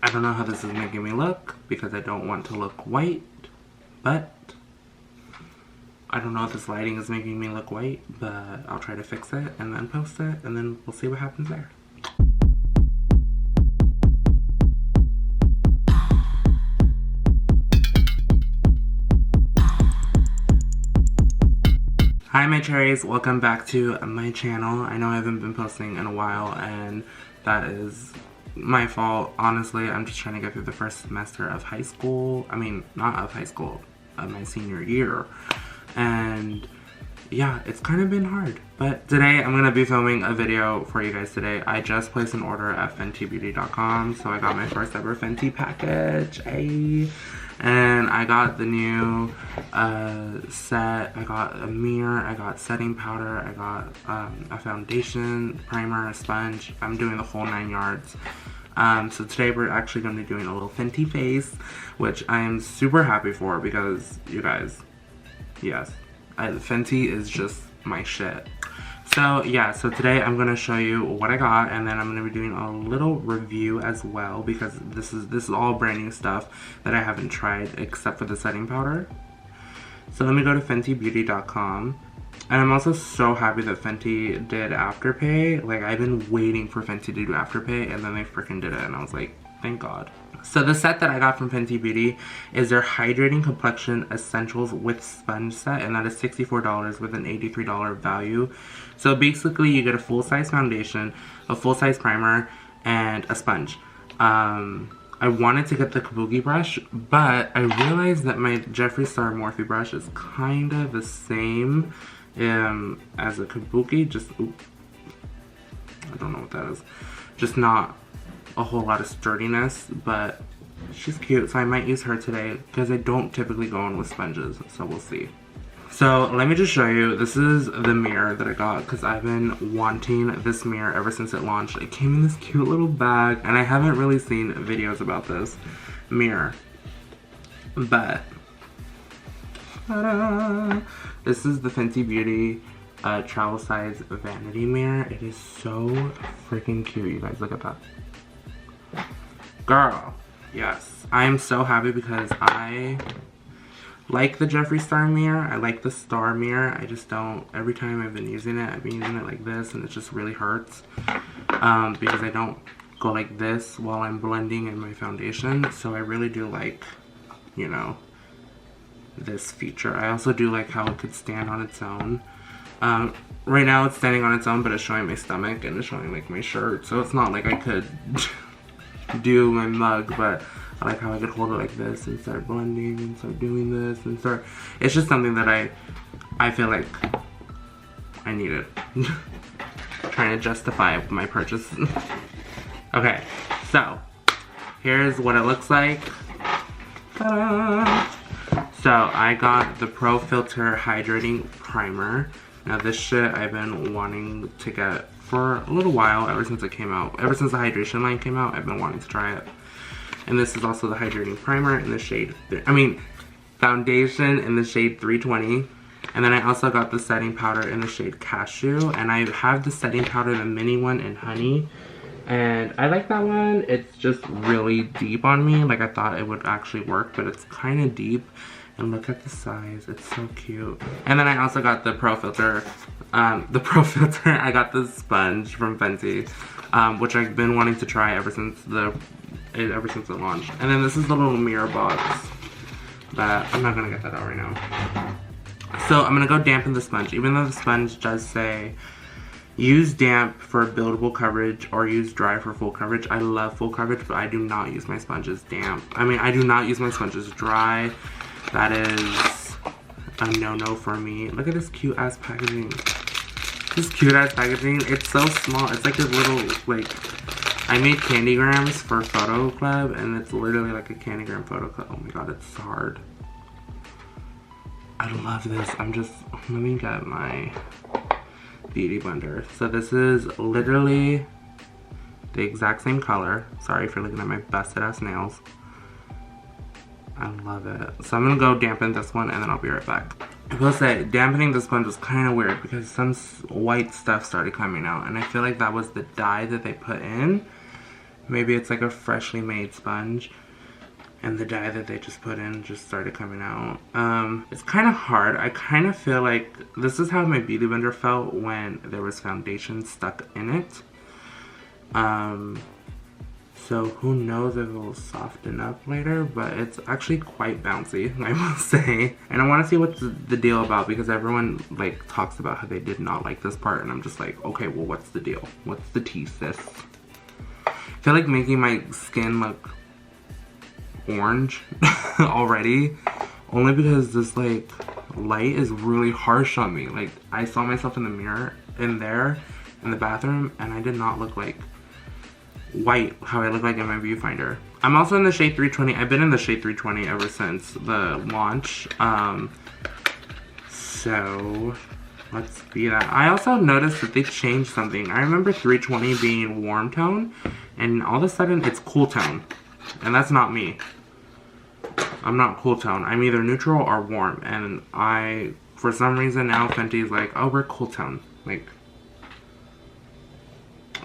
I don't know how this is making me look because I don't want to look white, but I don't know if this lighting is making me look white, but I'll try to fix it and then post it, and then we'll see what happens there. Hi my cherries, welcome back to my channel. I know I haven't been posting in a while and that is my fault. Honestly, I'm just trying to get through the first semester of high school. I mean, not of high school, of my senior year. And yeah, it's kind of been hard. But today I'm going to be filming a video for you guys today. I just placed an order at FentyBeauty.com, so I got my first ever Fenty package. Hey. And I got the new set. I got a mirror, I got setting powder, I got a foundation, primer, a sponge. I'm doing the whole 9 yards. So today we're actually going to be doing a little Fenty face, which I am super happy for because, you guys, yes, Fenty is just my shit. So yeah, so today I'm going to show you what I got, and then I'm going to be doing a little review as well because this is all brand new stuff that I haven't tried except for the setting powder. So let me go to FentyBeauty.com, and I'm also so happy that Fenty did Afterpay. Like, I've been waiting for Fenty to do Afterpay, and then they freaking did it, and I was like, thank God. So the set that I got from Fenty Beauty is their Hydrating Complexion Essentials with Sponge set, and that is $64 with an $83 value. So basically you get a full-size foundation, a full-size primer, and a sponge. I wanted to get the kabuki brush, but I realized that my Jeffree Star Morphe brush is kind of the same as a kabuki, just, oops, I don't know what that is, just not a whole lot of sturdiness, but she's cute, so I might use her today because I don't typically go in with sponges, so we'll see. So let me just show you, this is the mirror that I got because I've been wanting this mirror ever since it launched. It came in this cute little bag, and I haven't really seen videos about this mirror, but ta-da! This is the Fenty Beauty travel size vanity mirror. It is so freaking cute, you guys, look at that. Girl, yes. I am so happy because I like the Jeffree Star mirror. I like the Star mirror. I just don't, every time I've been using it, I've been using it like this, and it just really hurts. Because I don't go like this while I'm blending in my foundation. So I really do like, you know, this feature. I also do like how it could stand on its own. Right now it's standing on its own, but it's showing my stomach and it's showing like my shirt. So it's not like I could do my mug, but I like how I could hold it like this and start blending and start doing this and start, it's just something that I feel like I needed. Trying to justify my purchase. Okay, so here's what it looks like. Ta-da! So I got the Pro Filter Hydrating Primer. Now this shit I've been wanting to get for a little while, ever since it came out. Ever since the hydration line came out, I've been wanting to try it. And this is also the hydrating primer in the shade, foundation in the shade 320. And then I also got the setting powder in the shade Cashew. And I have the setting powder, the mini one in Honey. And I like that one. It's just really deep on me. Like, I thought it would actually work, but it's kind of deep. And look at the size, it's so cute. And then I also got the Pro Filter, I got the sponge from Fenty, which I've been wanting to try ever since it launched. And then this is the little mirror box, but I'm not gonna get that out right now. So I'm gonna go dampen the sponge, even though the sponge does say, use damp for buildable coverage or use dry for full coverage. I love full coverage, but I do not use my sponges damp. I mean, I do not use my sponges dry. That is a no-no for me. Look at this cute ass packaging. This cute ass packaging. It's so small. It's like this little, like, I made candygrams for Photo Club, and it's literally like a candygram photo club. Oh my god, it's hard. I love this. Let me get my beauty blender. So this is literally the exact same color. Sorry if you're looking at my busted ass nails. I love it. So I'm gonna go dampen this one and then I'll be right back. I will say, dampening this sponge was kind of weird because some white stuff started coming out, and I feel like that was the dye that they put in. Maybe it's like a freshly made sponge and the dye that they just put in just started coming out. It's kind of hard. I kind of feel like this is how my beauty blender felt when there was foundation stuck in it. So who knows if it'll soften up later, but it's actually quite bouncy, I will say. And I want to see what's the deal about, because everyone like talks about how they did not like this part, and I'm just like, okay, well, what's the deal? What's the tea, sis? I feel like making my skin look orange already, only because this like light is really harsh on me. Like, I saw myself in the mirror in the bathroom, and I did not look like white how I look like in my viewfinder. I'm also in the shade 320. I've been in the shade 320 ever since the launch. So let's be that. I also noticed that they changed something. I remember 320 being warm tone, and all of a sudden it's cool tone. And that's not me. I'm not cool tone. I'm either neutral or warm. And for some reason now, Fenty's like, oh, we're cool tone. Like,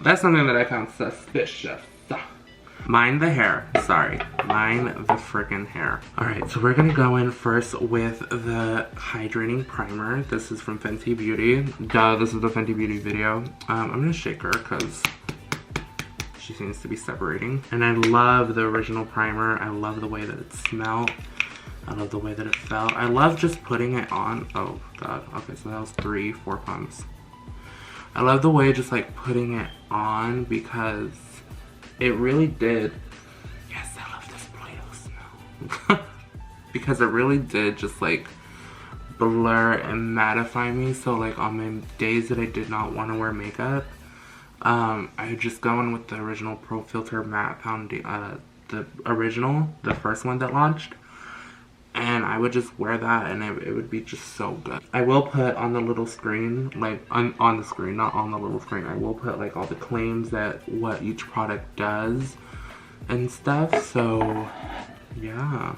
that's something that I found suspicious. Mind the hair. Sorry. Mind the freaking hair. Alright, so we're gonna go in first with the Hydrating Primer. This is from Fenty Beauty. Duh, this is the Fenty Beauty video. I'm gonna shake her because she seems to be separating. And I love the original primer. I love the way that it smelled. I love the way that it felt. I love just putting it on. Oh, God. Okay, so that was 4 pumps. I love the way just like putting it on, because it really did. Yes, I love this Play-Doh smell. Because it really did just like blur and mattify me. So like on my days that I did not want to wear makeup, I would just go in with the original Pro Filter Matte Foundation, the first one that launched. And I would just wear that, and it would be just so good. I will put on the little screen, like on the screen, not on the little screen. I will put like all the claims that what each product does and stuff. So yeah,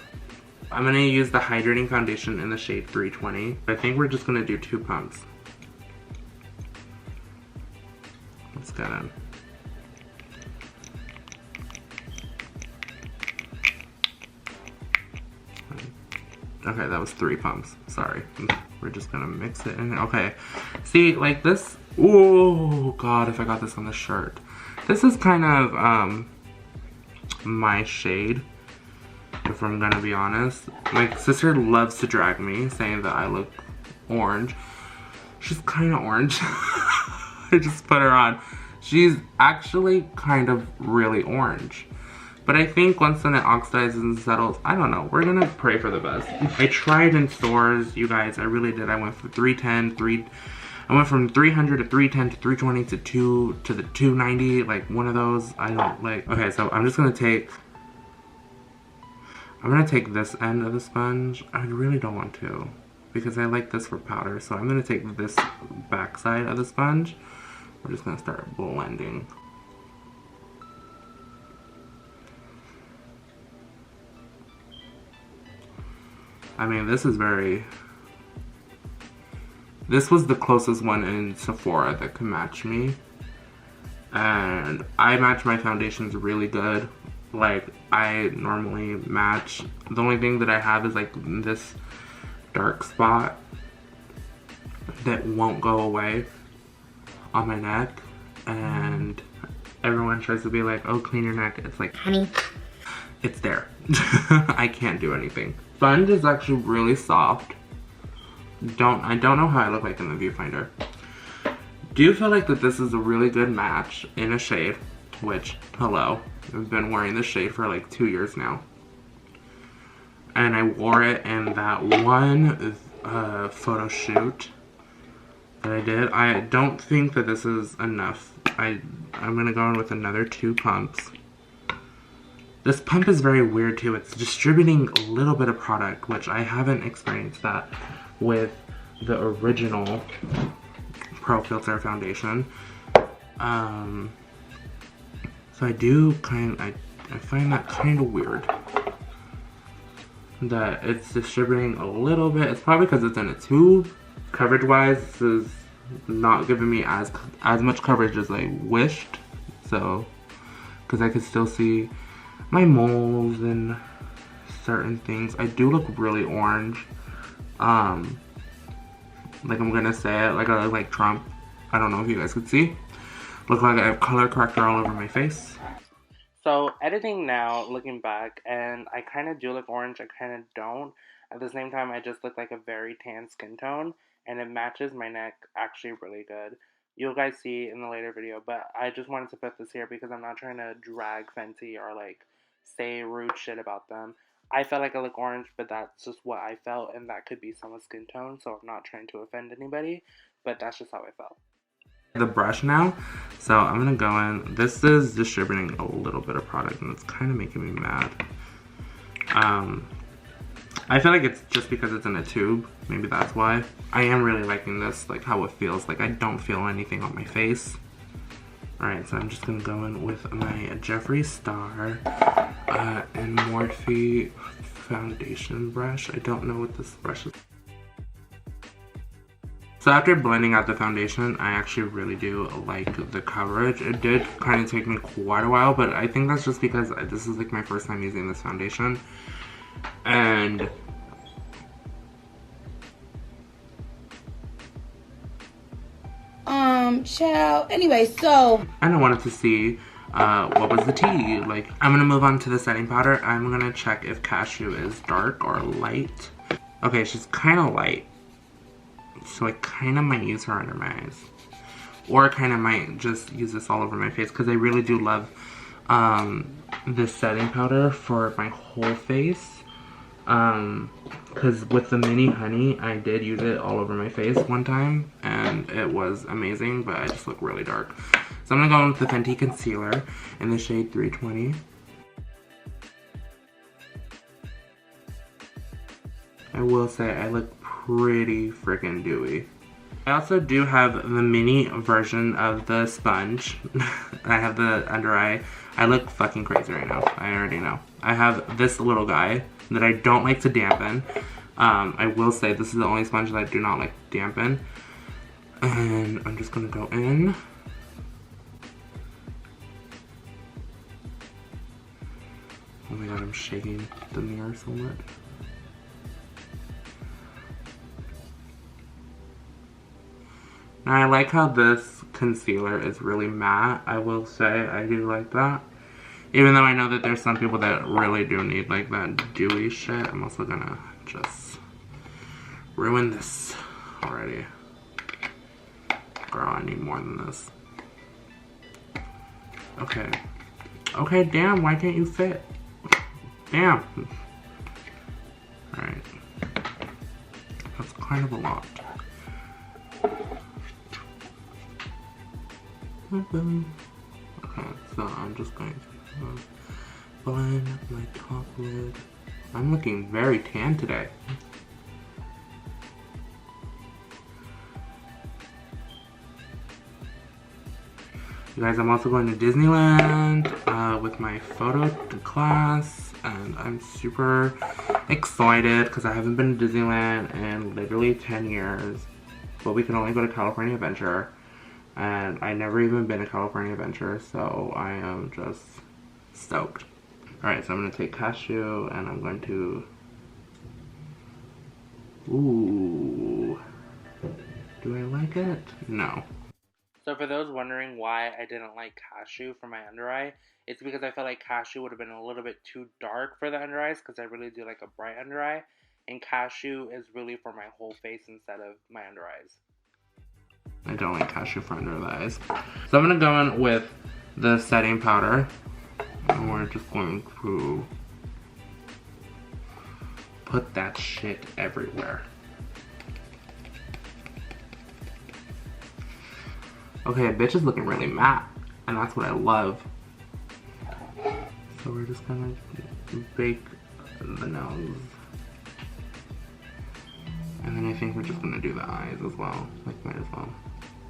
I'm gonna use the Hydrating Foundation in the shade 320. I think we're just gonna do 2 pumps. Let's get in. Okay, that was 3 pumps. Sorry. We're just gonna mix it in. Okay. See, like this. Oh, God, if I got this on the shirt. This is kind of my shade, if I'm gonna be honest. My sister loves to drag me, saying that I look orange. She's kind of orange. I just put her on. She's actually kind of really orange. But I think once then it oxidizes and settles, I don't know. We're gonna pray for the best. I tried in stores, you guys. I really did. I went from 310, I went from 300 to 310 to 320 to the 290. Like one of those. I don't like. Okay, so I'm just gonna take. I'm gonna take this end of the sponge. I really don't want to, because I like this for powder. So I'm gonna take this back side of the sponge. We're just gonna start blending. I mean, this was the closest one in Sephora that could match me. And I match my foundations really good. Like, I normally match. The only thing that I have is like this dark spot that won't go away on my neck. And everyone tries to be like, oh, clean your neck. It's like, honey, it's there. I can't do anything. Sponge is actually really soft. I don't know how I look like in the viewfinder. Do you feel like that this is a really good match in a shade, which, hello, I've been wearing this shade for like 2 years now. And I wore it in that one photo shoot that I did. I don't think that this is enough. I'm gonna go in with another 2 pumps. This pump is very weird too. It's distributing a little bit of product, which I haven't experienced that with the original Pro Filter foundation. So I do I find that kind of weird that it's distributing a little bit. It's probably because it's in a tube. Coverage wise, this is not giving me as much coverage as I wished. So because I could still see my moles and certain things. I do look really orange. Like I'm gonna say it, like I look like Trump. I don't know if you guys could see. Look like I have color corrector all over my face. So editing now, looking back, and I kind of do look orange, I kind of don't. At the same time, I just look like a very tan skin tone, and it matches my neck actually really good. You'll guys see in the later video, but I just wanted to put this here because I'm not trying to drag Fenty or like say rude shit about them. I felt like I look orange, but that's just what I felt, and that could be someone's skin tone, so I'm not trying to offend anybody, but that's just how I felt. The brush now, so I'm gonna go in. This is distributing a little bit of product, and it's kind of making me mad. I feel like it's just because it's in a tube. Maybe that's why. I am really liking this, like how it feels. Like I don't feel anything on my face. Alright, so I'm just gonna go in with my Jeffree Star and Morphe foundation brush. I don't know what this brush is. So after blending out the foundation, I actually really do like the coverage. It did kind of take me quite a while, but I think that's just because this is like my first time using this foundation. And child. Anyway, so I wanted to see what was the tea. Like, I'm gonna move on to the setting powder. I'm gonna check if Cashew is dark or light. Okay, she's kind of light. So I kind of might use her under my eyes. Or I kind of might just use this all over my face because I really do love this setting powder for my whole face. Because with the mini honey, I did use it all over my face one time and it was amazing, but I just look really dark. So I'm going to go in with the Fenty concealer in the shade 320. I will say I look pretty freaking dewy. I also do have the mini version of the sponge. I have the under eye. I look fucking crazy right now. I already know. I have this little guy that I don't like to dampen. I will say this is the only sponge that I do not like to dampen. And I'm just gonna go in. Oh my god, I'm shaking the mirror so much. Now I like how this concealer is really matte. I will say I do like that. Even though I know that there's some people that really do need like that dewy shit. I'm also gonna just ruin this already. Girl, I need more than this. Okay. Okay, damn, why can't you fit? Damn. Alright. That's kind of a lot. Okay, so I'm just going to blend my top lid. I'm looking very tan today. You guys, I'm also going to Disneyland with my photo class, and I'm super excited because I haven't been to Disneyland in literally 10 years, but we can only go to California Adventure. And I never even been to California Adventure, so I am just stoked. Alright, so I'm going to take Cashew and I'm going to... Ooh. Do I like it? No. So for those wondering why I didn't like Cashew for my under eye, it's because I felt like Cashew would have been a little bit too dark for the under eyes because I really do like a bright under eye. And Cashew is really for my whole face instead of my under eyes. I don't like Cashew for under the eyes. So I'm going to go in with the setting powder. And we're just going to put that shit everywhere. Okay, bitch is looking really matte. And that's what I love. So we're just going to bake the nose. And then I think we're just going to do the eyes as well. Like, might as well.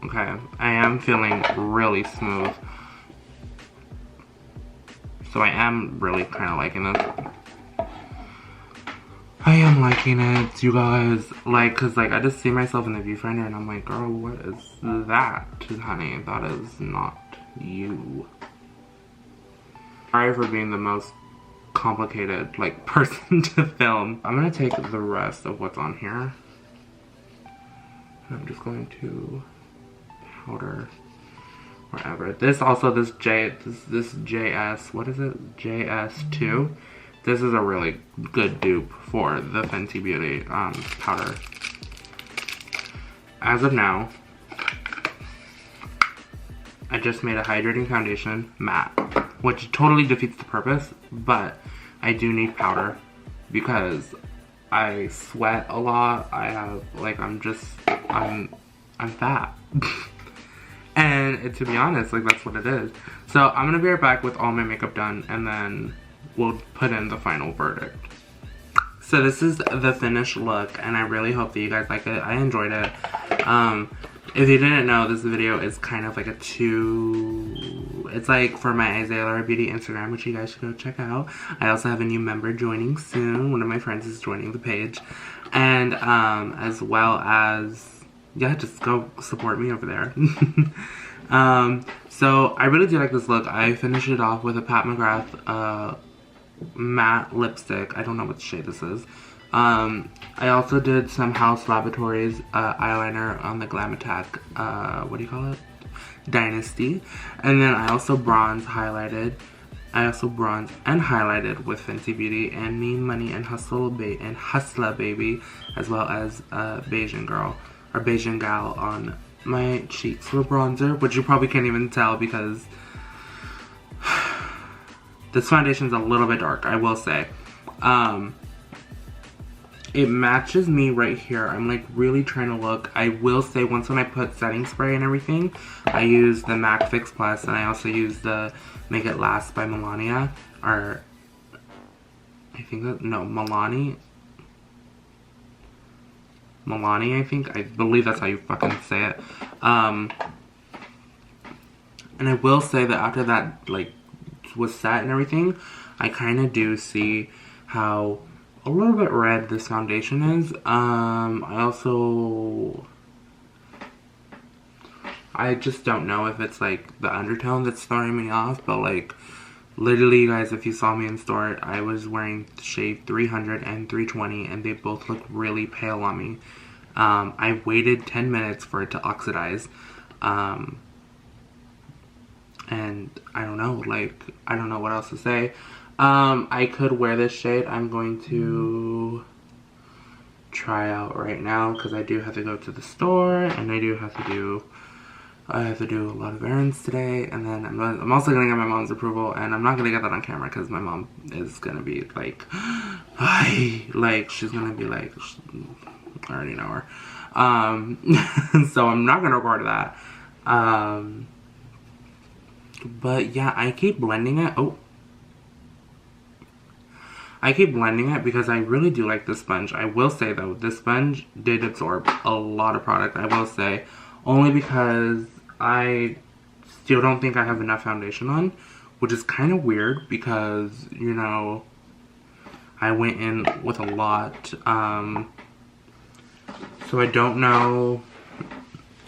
Okay, I am feeling really smooth. So I am really kind of liking this. I am liking it, you guys. Like, cause like I just see myself in the viewfinder and I'm like, girl, what is that, honey? That is not you. Sorry for being the most complicated, like, person to film. I'm gonna take the rest of what's on here. I'm just going to powder wherever. This JS, what is it? JS2. This is a really good dupe for the Fenty Beauty powder. As of now, I just made a hydrating foundation matte, which totally defeats the purpose, but I do need powder because I sweat a lot. I have, like, I'm fat. And to be honest, like, that's what it is. So I'm gonna be right back with all my makeup done, and then we'll put in the final verdict. So this is the finished look, and I really hope that you guys like it. I enjoyed it. If you didn't know, this video is kind of like it's like for my Lara Beauty Instagram, which you guys should go check out. I also have a new member joining soon. One of my friends is joining the page. And as well as, yeah, just go support me over there. So I really do like this look. I finished it off with a Pat McGrath matte lipstick. I don't know what shade this is. I also did some House Laboratories eyeliner on the Glam Attack, what do you call it? Dynasty. And then I also bronze highlighted. I also bronzed and highlighted with Fenty Beauty and Mean Money and Hustla Baby, as well as Beijing Girl, or Beijing Gal on my cheeks for bronzer, which you probably can't even tell because this foundation's a little bit dark, I will say. It matches me right here. I'm like really trying to look. I will say once when I put setting spray and everything, I use the MAC Fix Plus, and I also use the Make It Last by Melania, or I think that, no, Milani, I believe that's how you fucking say it. And I will say that after that, like, was set and everything, I kind of do see how a little bit red this foundation is. I just don't know if it's like the undertone that's throwing me off, but like literally, you guys, if you saw me in store, I was wearing shade 300 and 320, and they both look really pale on me. I waited 10 minutes for it to oxidize, and I don't know, like, I don't know what else to say. I could wear this shade. I'm going to try out right now because I do have to go to the store, and I have to do a lot of errands today, and then I'm also gonna get my mom's approval, and I'm not gonna get that on camera because my mom is gonna be like, hi, like, she's gonna be like, I already know her. So I'm not gonna record that. But yeah, I keep blending it. I keep blending it because I really do like this sponge. I will say though, this sponge did absorb a lot of product, I will say. Only because I still don't think I have enough foundation on. Which is kind of weird because, you know, I went in with a lot. So I don't know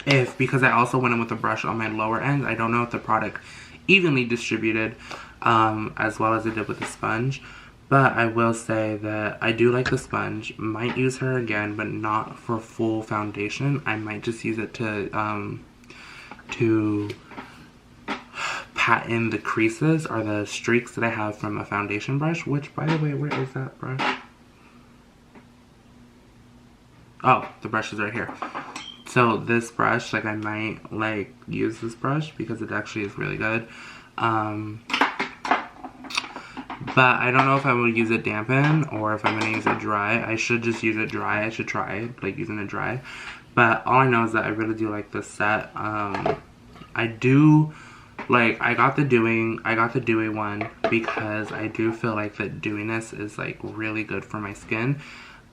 if, because I also went in with a brush on my lower end, I don't know if the product evenly distributed as well as it did with the sponge. But I will say that I do like the sponge. Might use her again, but not for full foundation. I might just use it to pat in the creases or the streaks that I have from a foundation brush. Which, by the way, where is that brush? Oh, the brush is right here. So this brush, like, I might, like, use this brush because it actually is really good. But I don't know if I will use it dampen or if I'm going to use it dry. I should just use it dry. I should try it, like, using it dry. But all I know is that I really do like this set. I do, like, I got the dewy one because I do feel like the dewiness is, like, really good for my skin.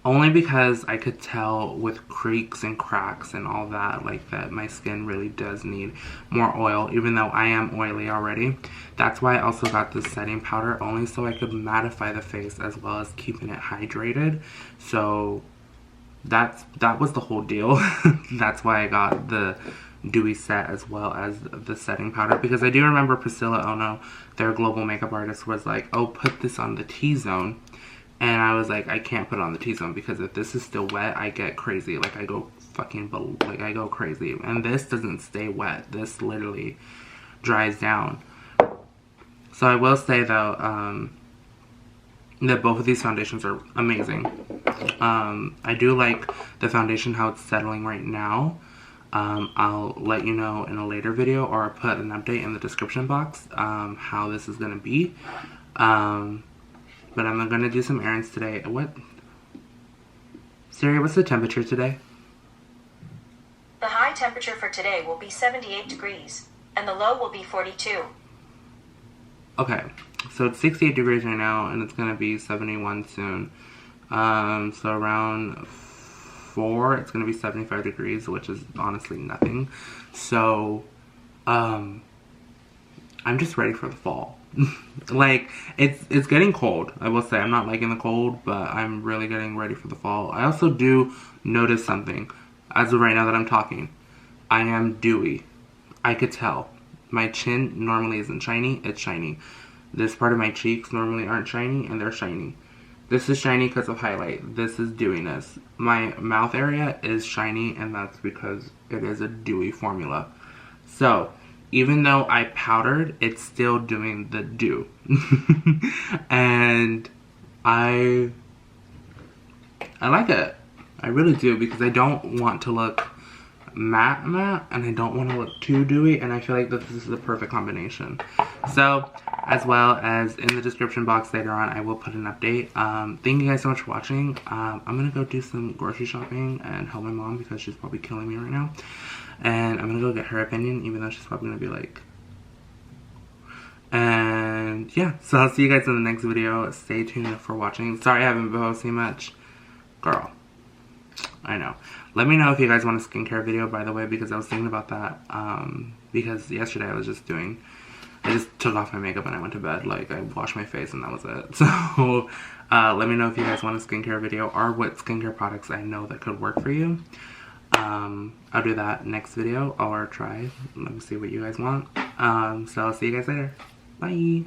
Only because I could tell with creaks and cracks and all that, like, that my skin really does need more oil, even though I am oily already. That's why I also got this setting powder, only so I could mattify the face as well as keeping it hydrated. So that was the whole deal. That's why I got the dewy set as well as the setting powder, because I do remember Priscilla Ono, their global makeup artist, was like, oh, put this on the T-zone. And I was like, I can't put it on the T-zone because if this is still wet, I get crazy. Like, I go I go crazy. And this doesn't stay wet. This literally dries down. So I will say, though, that both of these foundations are amazing. I do like the foundation, how it's settling right now. I'll let you know in a later video, or I'll put an update in the description box, how this is going to be. But I'm going to do some errands today. What? Siri, what's the temperature today? The high temperature for today will be 78 degrees, and the low will be 42. Okay, so it's 68 degrees right now, and it's going to be 71 soon. So around 4, it's going to be 75 degrees, which is honestly nothing. So, I'm just ready for the fall. Like, it's getting cold, I will say. I'm not liking the cold, but I'm really getting ready for the fall. I also do notice something. As of right now that I'm talking, I am dewy. I could tell. My chin normally isn't shiny, it's shiny. This part of my cheeks normally aren't shiny, and they're shiny. This is shiny because of highlight. This is dewiness. My mouth area is shiny, and that's because it is a dewy formula. So, even though I powdered, it's still doing the dew. And I like it. I really do, because I don't want to look matte, and I don't want to look too dewy, and I feel like this is the perfect combination. So, as well as in the description box later on, I will put an update. Thank you guys so much for watching. I'm going to go do some grocery shopping and help my mom, because she's probably killing me right now. And I'm going to go get her opinion, even though she's probably going to be like... And yeah, so I'll see you guys in the next video. Stay tuned for watching. Sorry I haven't been posting much. Girl. I know. Let me know if you guys want a skincare video, by the way, because I was thinking about that. Because yesterday I just took off my makeup and I went to bed. Like, I washed my face and that was it. So, let me know if you guys want a skincare video, or what skincare products I know that could work for you. I'll do that next video, or try. Let me see what you guys want. So I'll see you guys later. Bye.